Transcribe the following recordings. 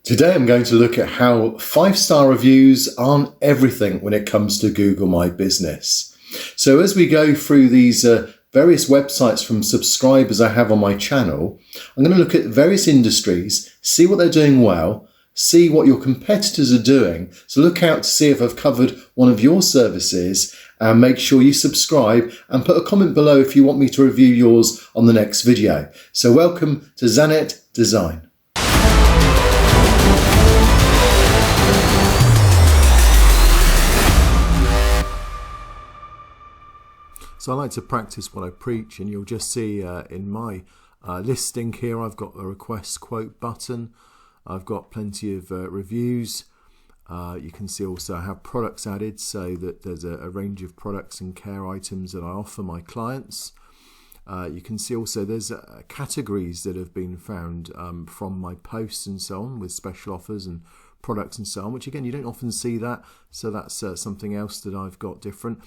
Today I'm going to look at how 5-star reviews aren't everything when it comes to Google My Business. So as we go through these various websites from subscribers I have on my channel, I'm going to look at various industries, see what they're doing well, see what your competitors are doing. So look out to see if I've covered one of your services, and make sure you subscribe and put a comment below if you want me to review yours on the next video. So welcome to Zanet Design. So I like to practice what I preach, and you'll just see in my listing here I've got a request quote button. I've got plenty of reviews. You can see also I have products added, so that there's a range of products and care items that I offer my clients. You can see also there's categories that have been found from my posts and so on, with special offers and products and so on, which again you don't often see that, so that's something else that I've got different.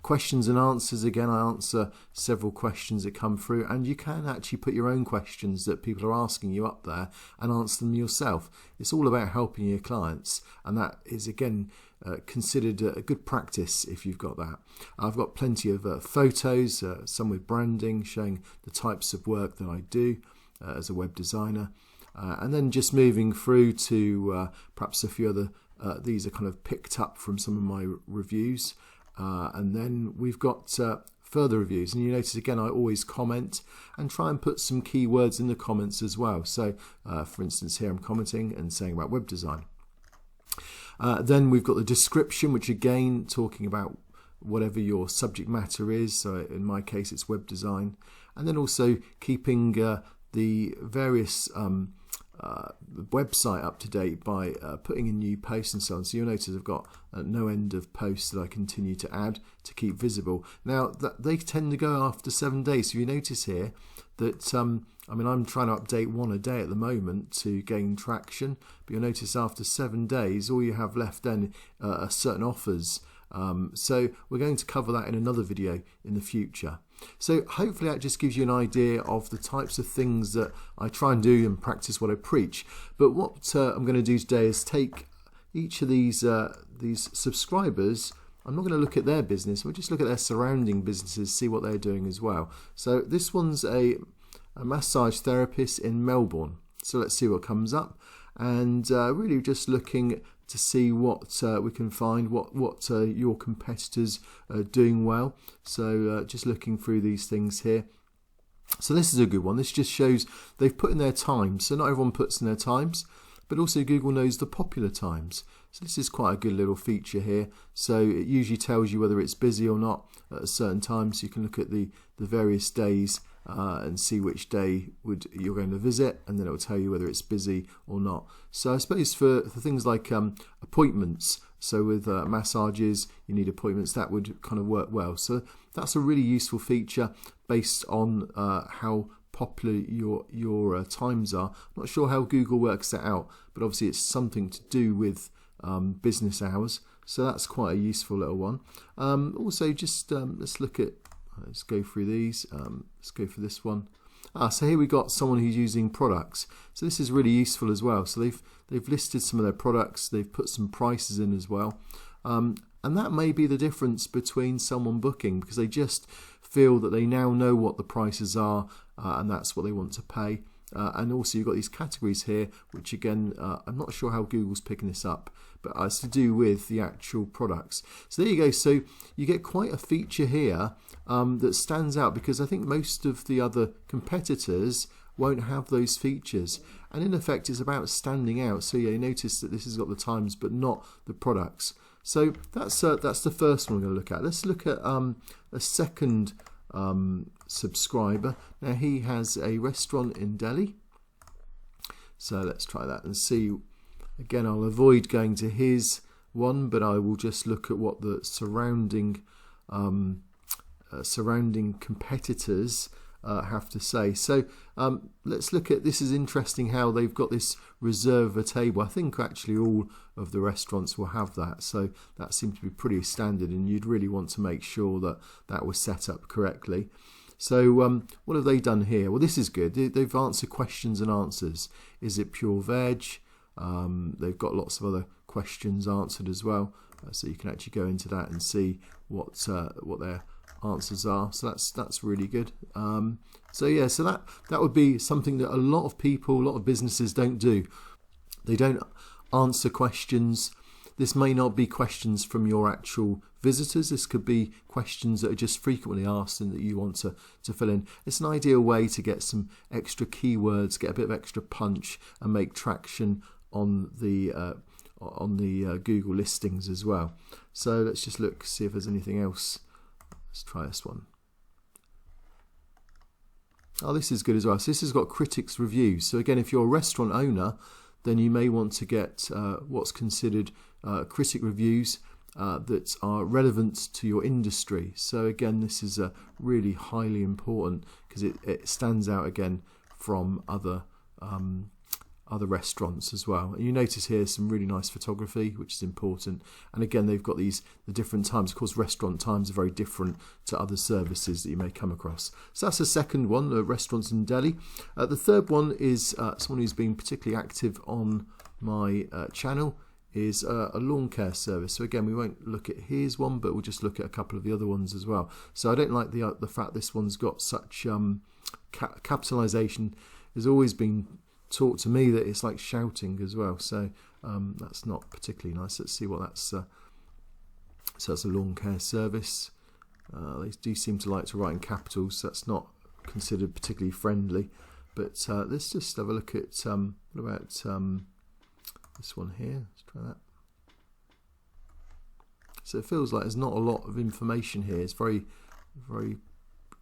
Questions and answers, again I answer several questions that come through, and you can actually put your own questions that people are asking you up there and answer them yourself. It's all about helping your clients, and that is again considered a good practice if you've got that. I've got plenty of photos, some with branding showing the types of work that I do as a web designer, and then just moving through to perhaps a few other, these are kind of picked up from some of my reviews. And then we've got further reviews, and you notice again I always comment and try and put some keywords in the comments as well. So for instance here I'm commenting and saying about web design. Then we've got the description, which again talking about whatever your subject matter is, so in my case it's web design, and then also keeping the various website up to date by putting in new posts and so on. So you'll notice I've got no end of posts that I continue to add to keep visible. Now they tend to go after 7 days, so you notice here that I mean I'm trying to update one a day at the moment to gain traction, but you'll notice after 7 days all you have left then are certain offers. So we're going to cover that in another video in the future. So hopefully that just gives you an idea of the types of things that I try and do and practice what I preach. But what I'm going to do today is take each of these subscribers. I'm not going to look at their business, we'll just look at their surrounding businesses, see what they're doing as well. So this one's a massage therapist in Melbourne. So let's see what comes up, and really just looking to see what we can find, what your competitors are doing well. So just looking through these things here. So this is a good one. This just shows they've put in their times. So not everyone puts in their times, but also Google knows the popular times. So this is quite a good little feature here. So it usually tells you whether it's busy or not at a certain time. So you can look at the various days and see which day you're going to visit, and then it will tell you whether it's busy or not. So I suppose for things like appointments, so with massages you need appointments, that would kind of work well. So that's a really useful feature based on how popular your times are. I'm not sure how Google works that out, but obviously it's something to do with business hours, so that's quite a useful little one. Also just let's go through these. Let's go for this one. So here we got someone who's using products. So this is really useful as well. So they've listed some of their products. They've put some prices in as well. And that may be the difference between someone booking, because they just feel that they now know what the prices are, and that's what they want to pay. And also you've got these categories here, which again, I'm not sure how Google's picking this up, but it's to do with the actual products. So there you go. So you get quite a feature here that stands out, because I think most of the other competitors won't have those features. And in effect, it's about standing out. So yeah, you notice that this has got the times, but not the products. So that's the first one we're going to look at. Let's look at a second subscriber. Now he has a restaurant in Delhi, so let's try that and see. Again, I'll avoid going to his one, but I will just look at what the surrounding competitors have to say. So let's look at, this is interesting how they've got this reserve a table. I think actually all of the restaurants will have that, so that seems to be pretty standard, and you'd really want to make sure that that was set up correctly. So what have they done here? Well, this is good. They've answered questions and answers. Is it pure veg? They've got lots of other questions answered as well, so you can actually go into that and see what their answers are. So that's really good. So yeah, so that would be something that a lot of people, a lot of businesses don't do. They don't answer questions. This may not be questions from your actual visitors. This could be questions that are just frequently asked and that you want to fill in. It's an ideal way to get some extra keywords, get a bit of extra punch, and make traction on the Google listings as well. So let's just look, see if there's anything else. Let's try this one. Oh, this is good as well. So this has got Critic's reviews. So again, if you're a restaurant owner, then you may want to get what's considered Critic reviews that are relevant to your industry. So again, this is really highly important because it stands out again from other restaurants as well. And you notice here some really nice photography, which is important. And again, they've got the different times. Of course, restaurant times are very different to other services that you may come across. So that's the second one, the restaurants in Delhi. The third one is someone who's been particularly active on my channel, is a lawn care service. So again, we won't look at his one, but we'll just look at a couple of the other ones as well. So I don't like the fact this one's got such capitalization. Has always been taught to me that it's like shouting as well. So that's not particularly nice. Let's see what that's. So that's a lawn care service. They do seem to like to write in capitals, so that's not considered particularly friendly. But let's just have a look at what about this one here. Let's try that. So it feels like there's not a lot of information here. It's very, very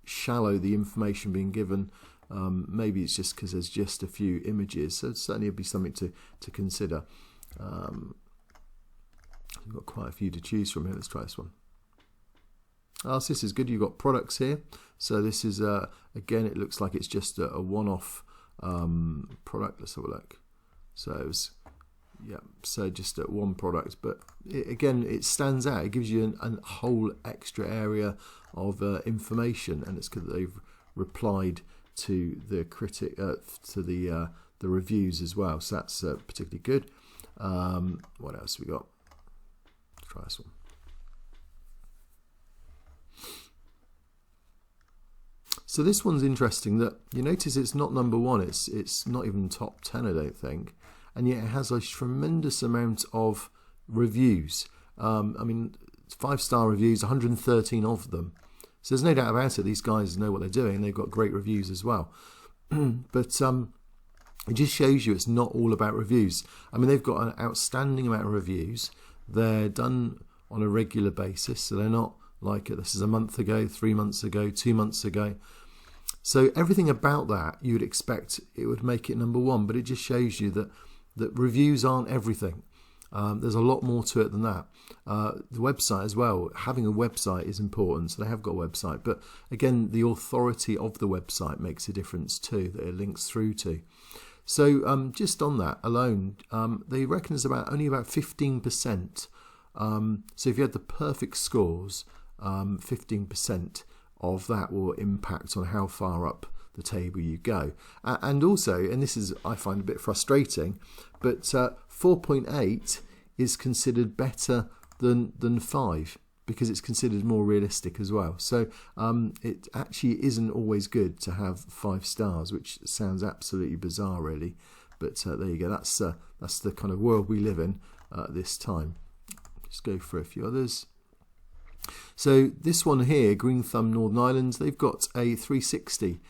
shallow, the information being given. Maybe it's just because there's just a few images. So certainly it'd be something to consider. We've got quite a few to choose from here. Let's try this one. So this is good. You've got products here. So this is, again, it looks like it's just a one-off product. Let's have a look. So it was, yeah, so just one product, but again, it stands out. It gives you a whole extra area of information, and it's good that they've replied to the critic, to the reviews as well. So that's particularly good. What else have we got? Let's try this one. So this one's interesting. That you notice it's not number one. It's not even top 10, I don't think. And yet it has a tremendous amount of reviews. I mean, 5-star reviews, 113 of them. So there's no doubt about it. These guys know what they're doing. They've got great reviews as well. But it just shows you it's not all about reviews. I mean, they've got an outstanding amount of reviews. They're done on a regular basis. So they're not like this is a month ago, 3 months ago, 2 months ago. So everything about that, you would expect it would make it number one. But it just shows you that reviews aren't everything. There's a lot more to it than that. The website as well, having a website is important. So they have got a website, but again, the authority of the website makes a difference too, that it links through to. So just on that alone, they reckon it's only about 15%. So if you had the perfect scores, 15% of that will impact on how far up the table you go. And also, and this is, I find a bit frustrating, but 4.8 is considered better than 5 because it's considered more realistic as well. So it actually isn't always good to have 5 stars, which sounds absolutely bizarre really. But there you go. That's the kind of world we live in at this time. Just go for a few others. So this one here, Green Thumb Northern Ireland, they've got a 360,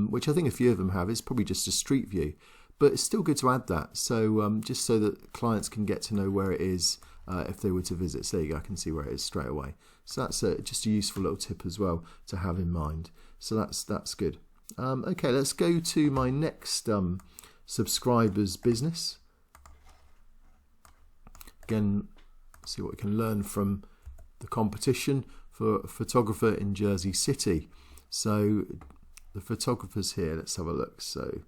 which I think a few of them have. It's probably just a street view, but it's still good to add that. So just so that clients can get to know where it is if they were to visit. So there you go, I can see where it is straight away. So that's just a useful little tip as well to have in mind. So that's good. Okay, let's go to my next subscribers business. Again, see what we can learn from the competition for a photographer in Jersey City. So the photographers here, let's have a look. So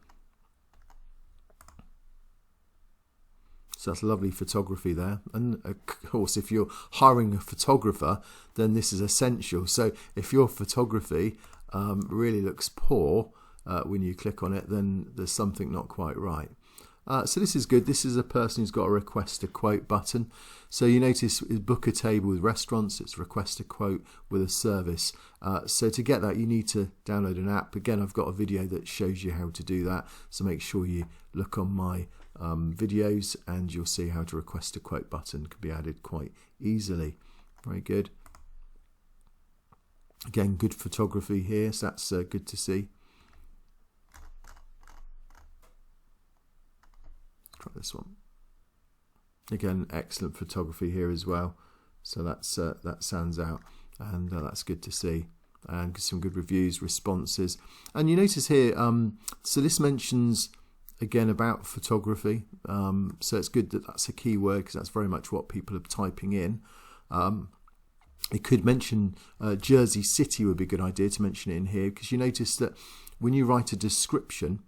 that's lovely photography there. And of course, if you're hiring a photographer, then this is essential. So if your photography really looks poor when you click on it, then there's something not quite right. So this is good. This is a person who's got a request a quote button. So you notice book a table with restaurants, it's request a quote with a service. So to get that, you need to download an app. Again, I've got a video that shows you how to do that. So make sure you look on my videos and you'll see how to request a quote button can be added quite easily. Very good. Again, good photography here, so that's good to see. Try this one. Again, excellent photography here as well. So that's that stands out, and that's good to see. And some good reviews, responses, and you notice here. So this mentions again about photography. So it's good that that's a keyword because that's very much what people are typing in. It could mention Jersey City would be a good idea to mention it in here, because you notice that when you write a description,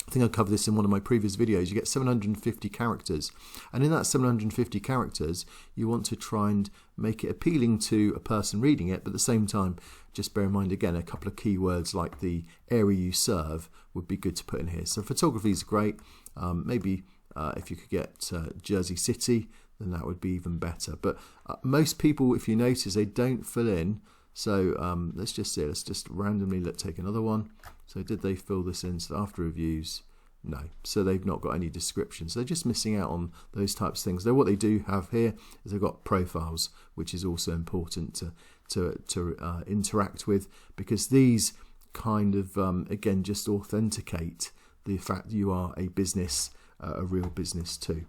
I think I covered this in one of my previous videos, you get 750 characters. And in that 750 characters, you want to try and make it appealing to a person reading it, but at the same time, just bear in mind again, a couple of keywords like the area you serve would be good to put in here. So photography is great. Maybe if you could get Jersey City, then that would be even better. But most people, if you notice, they don't fill in. So let's just see, let's just randomly take another one. So did they fill this in? So after reviews, no. So they've not got any descriptions. So they're just missing out on those types of things. Though what they do have here is they've got profiles, which is also important to interact with, because these kind of, again, just authenticate the fact that you are a business, a real business too.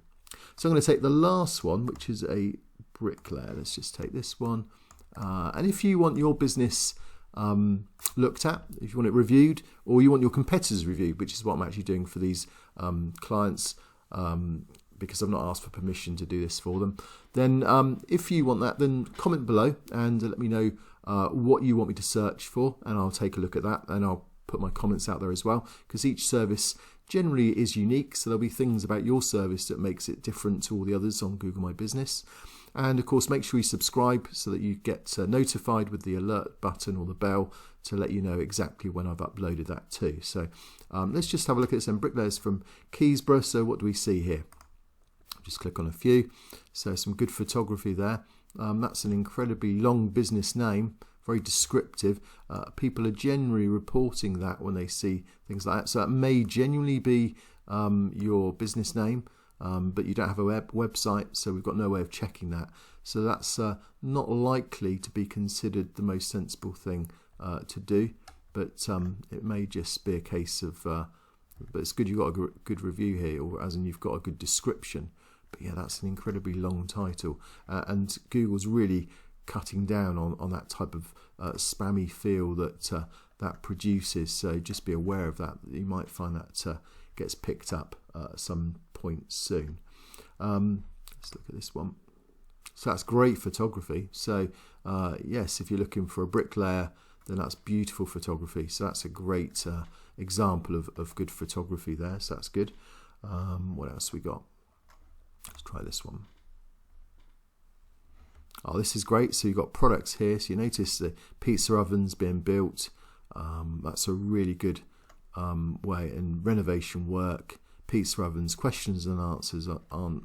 So I'm going to take the last one, which is a bricklayer. Let's just take this one. And if you want your business looked at, if you want it reviewed, or you want your competitors reviewed, which is what I'm actually doing for these clients, because I've not asked for permission to do this for them, then if you want that, then comment below and let me know what you want me to search for, and I'll take a look at that, and I'll put my comments out there as well, because each service generally is unique, so there'll be things about your service that makes it different to all the others on Google My Business. And of course, make sure you subscribe so that you get notified with the alert button or the bell to let you know exactly when I've uploaded that too. So let's just have a look at some bricklayers from Keysborough. So what do we see here? Just click on a few. So some good photography there. That's an incredibly long business name, very descriptive. People are generally reporting that when they see things like that. So that may genuinely be your business name. But you don't have a website, so we've got no way of checking that. So that's not likely to be considered the most sensible thing to do, but it may just be a case of, but it's good you've got a good review here, or as in you've got a good description. But yeah, that's an incredibly long title, and Google's really cutting down on that type of spammy feel that that produces, so just be aware of that. You might find that gets picked up at some point soon. Let's look at this one. So that's great photography. So yes, if you're looking for a bricklayer, then that's beautiful photography. So that's a great example of good photography there. So that's good. What else we got? Let's try this one. Oh, this is great. So you've got products here. So you notice the pizza ovens being built. That's a really good way, and renovation work, pizza ovens, questions and answers aren't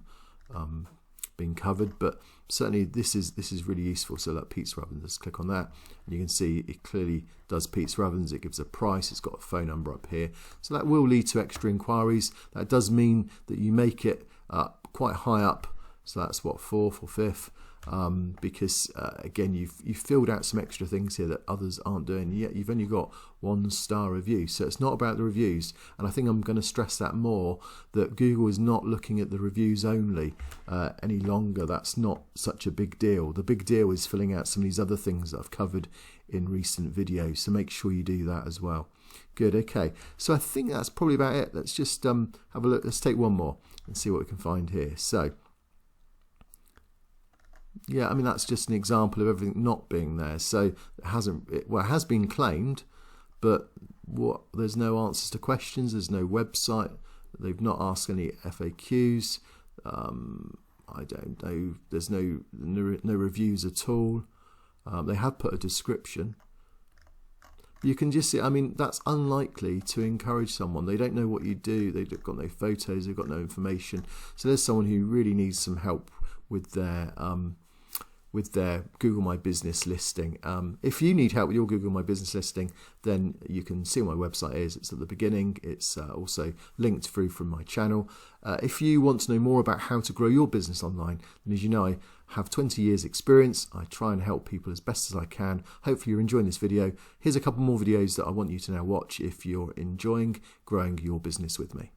being covered, but certainly this is really useful. So like pizza ovens, let's click on that, and you can see it clearly does pizza ovens. It gives a price, it's got a phone number up here, so that will lead to extra inquiries. That does mean that you make it quite high up, so that's what, 4th or 5th, because again you've filled out some extra things here that others aren't doing, yet you've only got 1-star review. So it's not about the reviews, and I think I'm going to stress that more, that Google is not looking at the reviews only any longer. That's not such a big deal. The big deal is filling out some of these other things that I've covered in recent videos, so make sure you do that as well. Good, okay, so I think that's probably about it. Let's just have a look. Let's take one more and see what we can find here. So yeah, I mean, that's just an example of everything not being there. So it has been claimed, but there's no answers to questions, there's no website, they've not asked any FAQs, I don't know, there's no reviews at all. They have put a description, you can just see, I mean, that's unlikely to encourage someone. They don't know what you do. They've got no photos. They've got no information. So there's someone who really needs some help with their Google My Business listing. If you need help with your Google My Business listing, then you can see what my website is. It's at the beginning. It's also linked through from my channel. If you want to know more about how to grow your business online, then as you know, I have 20 years experience. I try and help people as best as I can. Hopefully you're enjoying this video. Here's a couple more videos that I want you to now watch if you're enjoying growing your business with me.